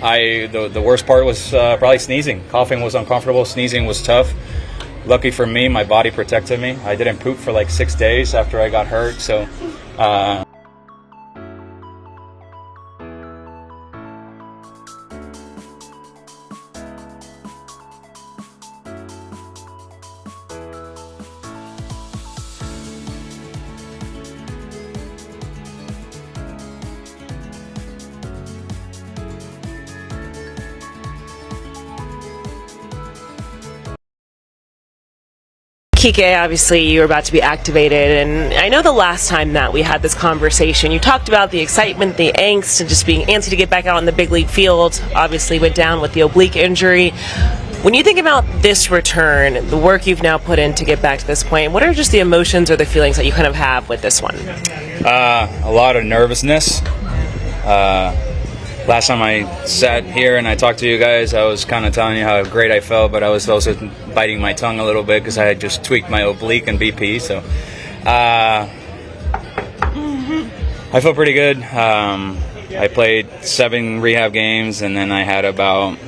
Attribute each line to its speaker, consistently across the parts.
Speaker 1: The worst part was probably sneezing. Coughing was uncomfortable. Sneezing was tough. Lucky for me, my body protected me. I didn't poop for like 6 days after I got hurt. So
Speaker 2: Kike, obviously you were about to be activated, and I know the last time that we had this conversation, you talked about the excitement, the angst, and just being antsy to get back out on the big league field. Obviously went down with the oblique injury. When you think about this return, the work you've now put in to get back to this point, what are just the emotions or the feelings that you kind of have with this one?
Speaker 1: A lot of nervousness. Last time I sat here and I talked to you guys, I was kind of telling you how great I felt, but I was also biting my tongue a little bit because I had just tweaked my oblique and BP. So I feel pretty good. I played 7 rehab games, and then I had about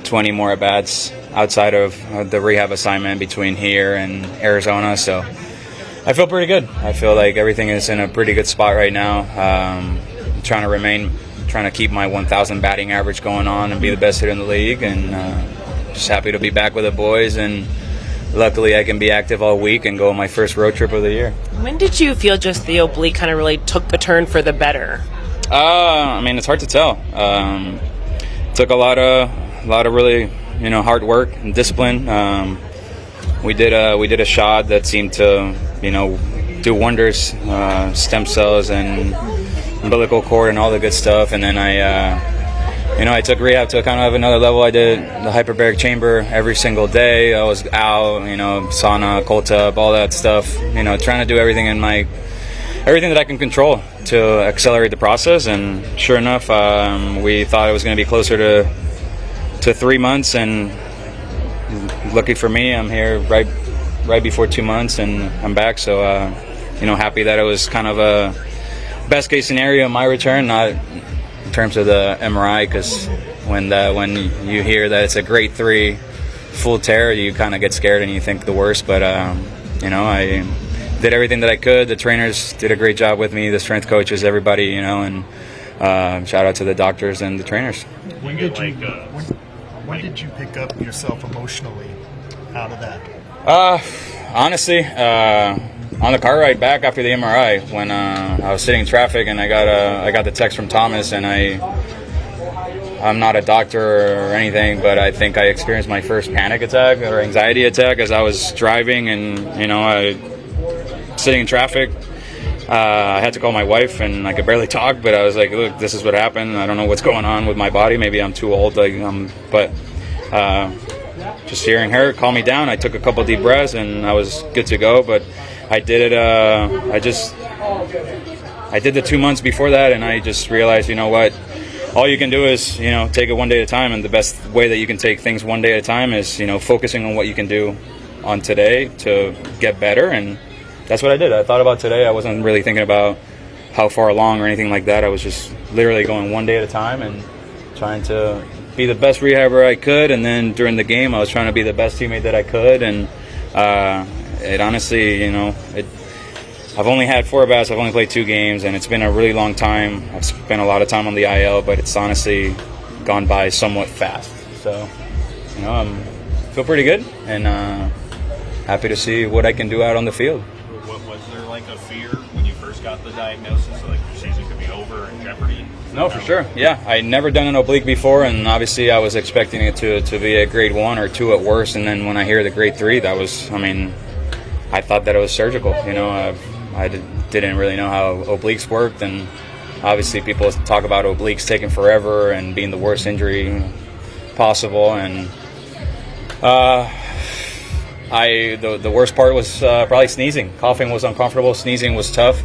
Speaker 1: 20 more at-bats outside of the rehab assignment between here and Arizona. So I feel pretty good. I feel like everything is in a pretty good spot right now. Trying to keep my 1,000 batting average going on and be the best hitter in the league, and just happy to be back with the boys, and luckily I can be active all week and go on my first road trip of the year.
Speaker 2: When did you feel just the oblique kind of really took the turn for the better?
Speaker 1: I mean, it's hard to tell. Took a lot of really hard work and discipline. We did a shot that seemed to do wonders, stem cells and umbilical cord and all the good stuff, and then I took rehab to kind of another level. I did the hyperbaric chamber every single day. I was out, sauna, cold tub, all that stuff. Trying to do everything that I can control to accelerate the process. And sure enough, we thought it was going to be closer to 3 months, and lucky for me, I'm here right before 2 months, and I'm back. So happy that it was kind of a best case scenario in my return, not in terms of the MRI, because when you hear that it's a grade 3 full tear, you kind of get scared and you think the worst. But I did everything that I could. The trainers did a great job with me, the strength coaches, everybody, and shout out to the doctors and the trainers.
Speaker 3: When did you pick up yourself emotionally out of that?
Speaker 1: Honestly, on the car ride back after the MRI, when I was sitting in traffic and I got the text from Thomas, and I'm not a doctor or anything, but I think I experienced my first panic attack or anxiety attack as I was driving, and I sitting in traffic. I had to call my wife, and I could barely talk, but I was like, look, this is what happened. I don't know what's going on with my body. Maybe I'm too old, but just hearing her calm me down, I took a couple deep breaths and I was good to go. But I did it. I did the 2 months before that, and I just realized, what, all you can do is, take it one day at a time. And the best way that you can take things one day at a time is, focusing on what you can do on today to get better. And that's what I did. I thought about today. I wasn't really thinking about how far along or anything like that. I was just literally going one day at a time and trying to be the best rehabber I could. And then during the game, I was trying to be the best teammate that I could. And it honestly, I've only had 4 at-bats. I've only played 2 games, and it's been a really long time. I've spent a lot of time on the IL, but it's honestly gone by somewhat fast. So, I feel pretty good, and happy to see what I can do out on the field.
Speaker 4: Was there like a fear when you first got the diagnosis, like your season could be over in jeopardy?
Speaker 1: No, for sure. Yeah, I'd never done an oblique before, and obviously I was expecting it to be a grade 1 or 2 at worst. And then when I hear the grade 3, I thought that it was surgical. I didn't really know how obliques worked, and obviously people talk about obliques taking forever and being the worst injury possible. And the worst part was probably sneezing. Coughing was uncomfortable. Sneezing was tough.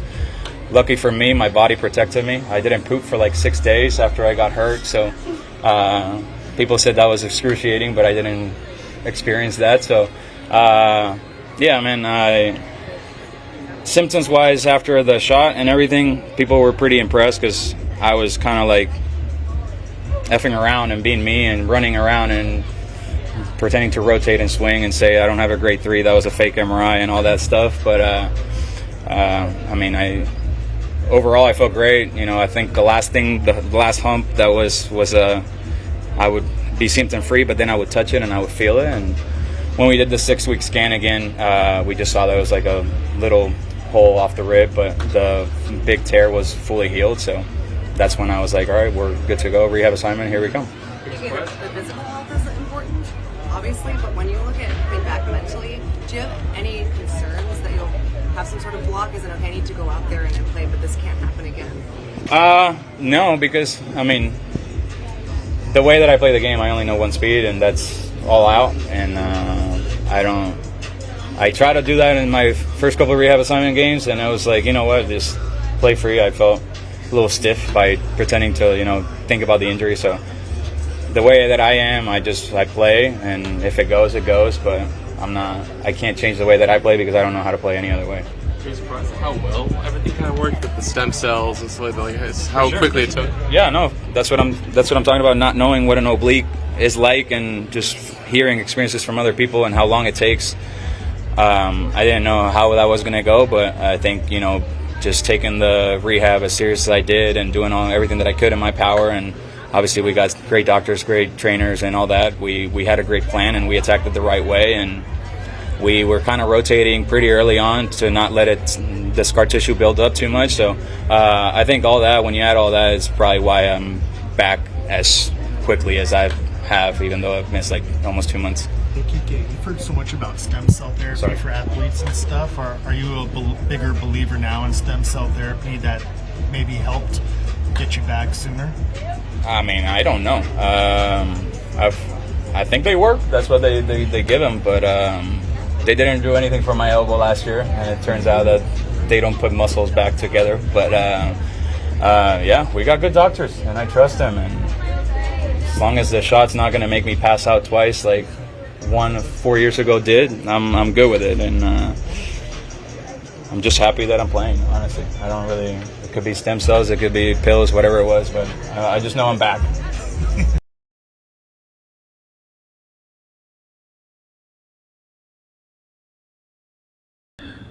Speaker 1: Lucky for me, my body protected me. I didn't poop for like 6 days after I got hurt. So people said that was excruciating, but I didn't experience that. So symptoms-wise, after the shot and everything, people were pretty impressed because I was kind of like, effing around and being me and running around and pretending to rotate and swing and say I don't have a grade 3, that was a fake MRI and all that stuff. But I mean, overall I felt great. You know, I think the last hump that was I would be symptom free, but then I would touch it and I would feel it. And when we did the 6-week scan again, we just saw that it was like a little hole off the rib, but the big tear was fully healed. So that's when I was like, all right, we're good to go. Rehab assignment, here we come.
Speaker 5: The physical health is important, obviously, but when you look at coming back mentally, do you have any concerns that you'll have some sort of block? Is it okay, I need to go out there and play, but this can't happen again?
Speaker 1: No, because I mean, the way that I play the game, I only know one speed, and that's all out. And I try to do that in my first couple of rehab assignment games, and I was like, you know what, just play free. I felt a little stiff by pretending to, you know, think about the injury. So the way that I am, I play, and if it goes, it goes. But I can't change the way that I play because I don't know how to play any other way.
Speaker 6: Are you surprised at how well everything kind of worked with the stem cells and stuff like that? How quickly it took?
Speaker 1: Yeah, no, that's what I'm talking about. Not knowing what an oblique is like, and just hearing experiences from other people and how long it takes. I didn't know how that was going to go, but I think, you know, just taking the rehab as serious as I did and doing everything that I could in my power, and obviously we got great doctors, great trainers, and all that. We had a great plan, and we attacked it the right way, and we were kind of rotating pretty early on to not let the scar tissue build up too much. So I think all that, when you add all that, is probably why I'm back as quickly as I have, even though I've missed like almost 2 months.
Speaker 3: Hey, Kike, you've heard so much about stem cell therapy for athletes and stuff. Are you a bigger believer now in stem cell therapy that maybe helped get you back sooner?
Speaker 1: I mean, I don't know. I think they work. That's what they give them, but they didn't do anything for my elbow last year, and it turns out that they don't put muscles back together. But yeah, we got good doctors, and I trust them. And as long as the shot's not going to make me pass out twice, like 4 years ago did, I'm good with it. And I'm just happy that I'm playing. Honestly, I don't really. It could be stem cells, it could be pills, whatever it was, but I just know I'm back.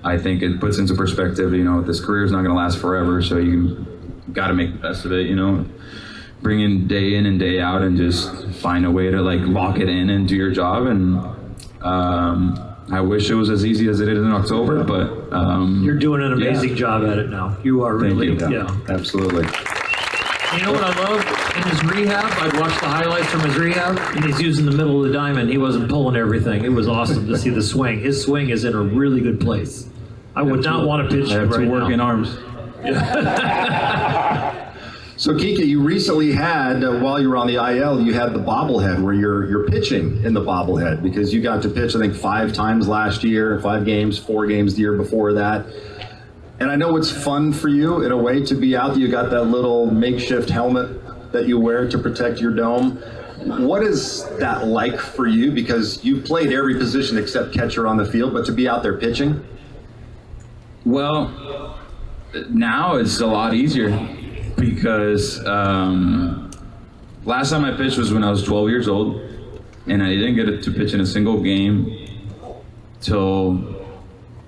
Speaker 1: I think it puts into perspective, you know, this career is not going to last forever, so you got to make the best of it, you know. Bring in and day out and just find a way to like lock it in and do your job. And I wish it was as easy as it is in October, but
Speaker 7: you're doing an amazing job at it now. You are really,
Speaker 1: yeah, absolutely.
Speaker 7: You know what I love? In his rehab, I'd watch the highlights from his rehab, and he's using the middle of the diamond. He wasn't pulling everything. It was awesome to see the swing. His swing is in a really good place. I would not want to pitch
Speaker 1: I have
Speaker 7: right
Speaker 1: two working
Speaker 7: now.
Speaker 1: arms.
Speaker 8: So Kike, you recently had, while you were on the IL, you had the bobblehead where you're pitching in the bobblehead because you got to pitch, I think, 5 times last year, 5 games, 4 games the year before that. And I know it's fun for you in a way to be out there. You got that little makeshift helmet that you wear to protect your dome. What is that like for you? Because you played every position except catcher on the field, but to be out there pitching?
Speaker 1: Well, now it's a lot easier because last time I pitched was when I was 12 years old, and I didn't get to pitch in a single game till,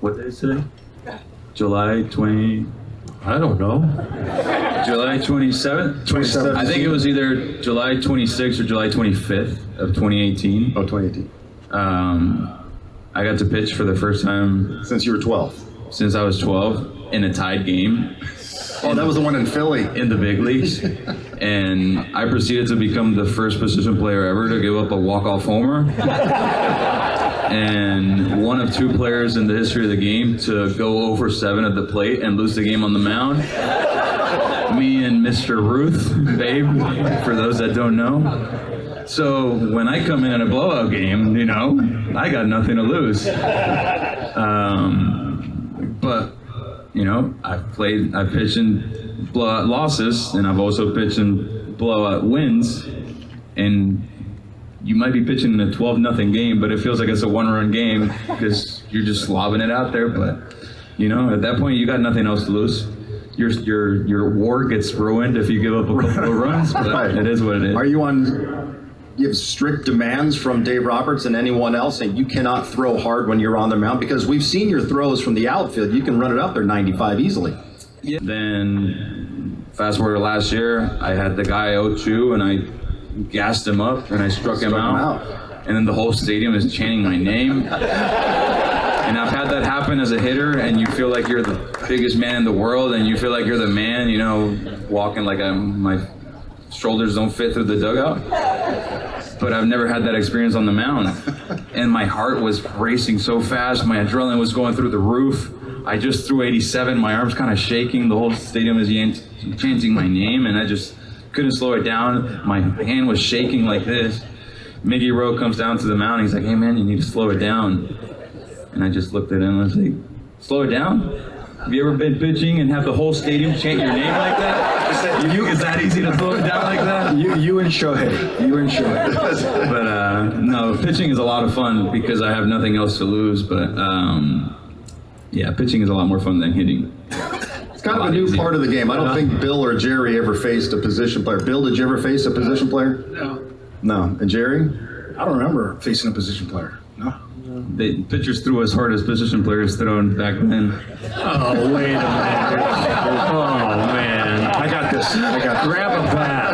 Speaker 1: what day is today? July 20, I don't know. July 27th?
Speaker 8: 27th.
Speaker 1: I think it was either July 26th or July 25th of 2018.
Speaker 8: Oh, 2018.
Speaker 1: I got to pitch for the first time
Speaker 8: Since you were 12.
Speaker 1: since I was 12 in a tied game.
Speaker 8: Oh, that was the one in Philly.
Speaker 1: In the big leagues. And I proceeded to become the first position player ever to give up a walk-off homer. And one of 2 players in the history of the game to go over 7 at the plate and lose the game on the mound. Me and Mr. Ruth, babe, for those that don't know. So when I come in a blowout game, you know, I got nothing to lose. But, you know, I pitched in blowout losses, and I've also pitched in blowout wins. And you might be pitching in a 12-0 game, but it feels like it's a 1-run game because you're just lobbing it out there. But, you know, at that point, you got nothing else to lose.
Speaker 9: your war gets ruined if you give up a couple of runs, but
Speaker 8: Right.
Speaker 9: it is what it is.
Speaker 8: Are you you have strict demands from Dave Roberts and anyone else, and you cannot throw hard when you're on the mound? Because we've seen your throws from the outfield. You can run it up there 95 easily.
Speaker 9: Yeah. Then fast forward to last year, I had the guy 0-2 and I gassed him up and I struck him out. And then the whole stadium is chanting my name. And I've had that happen as a hitter, and you feel like you're the biggest man in the world, and you feel like you're the man, you know, walking like my shoulders don't fit through the dugout. But I've never had that experience on the mound. And my heart was racing so fast, my adrenaline was going through the roof. I just threw 87, my arm's kind of shaking, the whole stadium is chanting my name, and I just couldn't slow it down. My hand was shaking like this. Miggy Rowe comes down to the mound, and he's like, hey man, you need to slow it down. And I just looked at him and I was like, slow it down? Have you ever been pitching and have the whole stadium chant your name like that? Is that easy to slow it down like that?
Speaker 8: You and Shohei.
Speaker 9: But no, pitching is a lot of fun because I have nothing else to lose. But yeah, pitching is a lot more fun than hitting.
Speaker 8: It's kind of a new part of the game. I don't think Bill or Jerry ever faced a position player. Bill, did you ever face a position player?
Speaker 10: No.
Speaker 8: No. And Jerry?
Speaker 10: I don't remember facing a position player. No.
Speaker 9: The pitchers threw as hard as position players thrown back then.
Speaker 7: Oh, wait a minute. Oh, man.
Speaker 10: I got this.
Speaker 7: Grab a bat.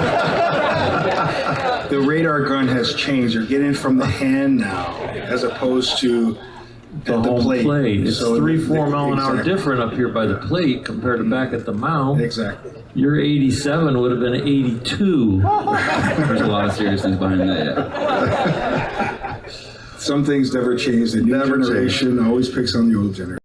Speaker 10: The radar gun has changed. They're getting from the hand now, as opposed to
Speaker 7: The
Speaker 10: at the
Speaker 7: home
Speaker 10: plate.
Speaker 7: plate. It's
Speaker 10: So
Speaker 7: 3-4 mile an hour
Speaker 10: exactly.
Speaker 7: different up here by the plate compared to back at the mound.
Speaker 10: Exactly.
Speaker 7: Your 87 would have been 82.
Speaker 9: There's a lot of seriousness behind that. Yeah.
Speaker 10: Some things never change. The new
Speaker 8: Never change.
Speaker 10: generation always picks on the old generation.